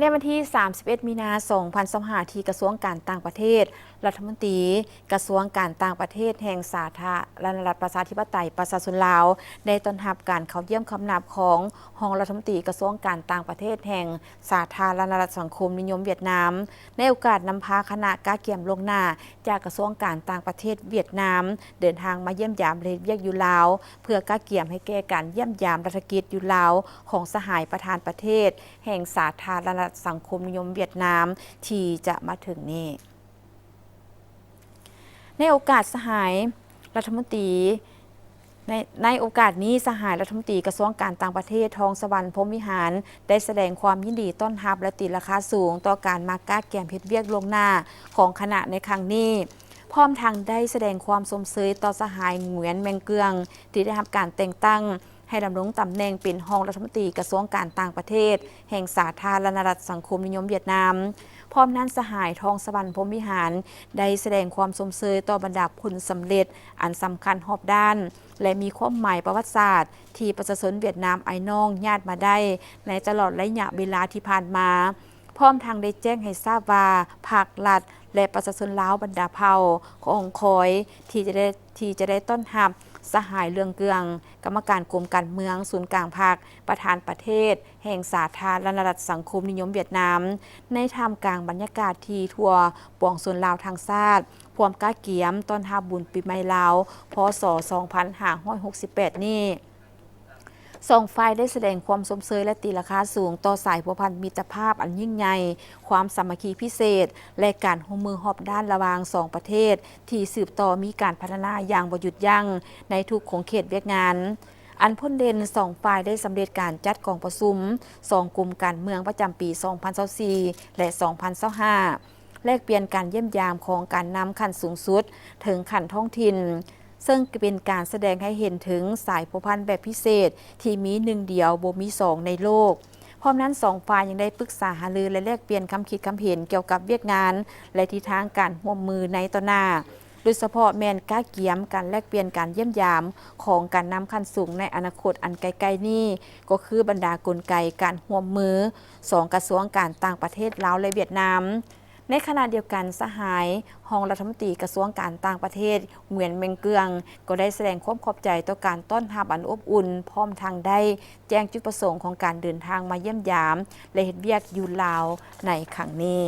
ในวันที่ 31 มีนาคม 2025 ที่กระทรวงการต่างประเทศ รัฐมนตรีกระทรวงการต่างประเทศแห่งสาธารณรัฐประชาธิปไตยประชาชนลาวได้ต้อนรับการเข้าเยี่ยมคำนับของรองรัฐมนตรีกระทรวงการต่างประเทศแห่งสาธารณรัฐสังคมนิยมเวียดนามในโอกาสนำพาคณะกาเกี่ยมลงหน้าจากกระทรวงการต่างประเทศเวียดนามเดินทางมาเยี่ยมยามเลเวียกอยู่ลาวเพื่อกาเกี่ยมให้แก่การเยี่ยมยามรัฐกิจอยู่ลาวของสหายประธานประเทศแห่งสาธารณรัฐสังคมนิยมเวียดนามที่จะมาถึงนี้ในโอกาสสหายรัฐมนตรีในโอกาสนี้สหายรัฐมนตรีกระทรวงการต่างประเทศทองสวรรค์พรหมวิหารได้แสดงความยินดีต้อนรับและติดราคาสูงต่อการมาก้าแกมเพชรเวียกลวงหน้าของคณะในครั้งนี้พร้อมทางได้แสดงความสมเสยต่อสหายเหมือนแมงเกืองที่ได้รับการแต่งตั้งให้ดำรงตำแหน่งเป็นรองรัฐมนตรีกระทรวงการต่างประเทศแห่งสาธารณรัฐสังคมนิยมเวียดนามพร้อมนั้นสหายทองสวรรค์พรหมวิหารได้แสดงความสมเสยต่อบรรดาผลสำเร็จอันสำคัญรอบด้านและมีความหมายประวัติศาสตร์ที่ประชาชนเวียดนามไอ้น้องญาติมาได้ในตลอดระยะเวลาที่ผ่านมาพร้อมทางได้แจ้งให้ทราบว่าภาครัฐและประชาชนลาวบรรดาเผ่าของคอยที่จะได้ต้อนรับสหายเรืองเกืองกรรมการกรมการเมืองศูนย์กลางภาคประธานประเทศแห่งสาธารณรัฐสังคมนิยมเวียดนามในท่ามกลางบรรยากาศที่ทั่วปวงส่วนลาวทางชาติพร้อมก้าเกียมต้อนรับบุญปีใหม่ลาวพศ 2568 นี้สองฝ่ายได้แสดงความสมเสยและตีราคาสูงต่อสายพัวพันมิตรภาพอันยิ่งใหญ่ความสามัคคีพิเศษและการร่วมมือหอบด้านระหว่างสองประเทศที่สืบต่อมีการพัฒนาอย่างบ่หยุดยั้งในทุกขงเขตเวียกงานอันพ้นเด่นสองฝ่ายได้สำเร็จการจัดกองประชุมสองกลุ่มการเมืองประจำปี 2024 และ 2025แลกเปลี่ยนการเยี่ยมยามของการนำขั้นสูงสุดถึงขั้นท้องถิ่นซึ่งเป็นการแสดงให้เห็นถึงสายพัวพันแบบพิเศษที่มีหนึ่งเดียวบ่มีสองในโลกพร้อมนั้นสองฝ่ายยังได้ปรึกษาหารือและแลกเปลี่ยนคำคิดคำเห็นเกี่ยวกับเวียกงานและทิศทางการร่วมมือในต่อหน้าโดยเฉพาะแมนก้าเกียมการแลกเปลี่ยนการเยี่ยมยามของการนำขั้นสูงในอนาคตอันไกลๆนี้ก็คือบรรดากลไกการร่วมมือสองกระทรวงการต่างประเทศลาวและเวียดนามในขณะเดียวกันสหายรองรัฐมนตรีกระทรวงการต่างประเทศเหวียนเมงเกืองก็ได้แสดงความขอบใจต่อการต้อนรับอันอบอุ่นพร้อมทางได้แจ้งจุดประสงค์ของการเดินทางมาเยี่ยมยามและเฮ็ดเวียกอยู่ลาวในครั้งนี้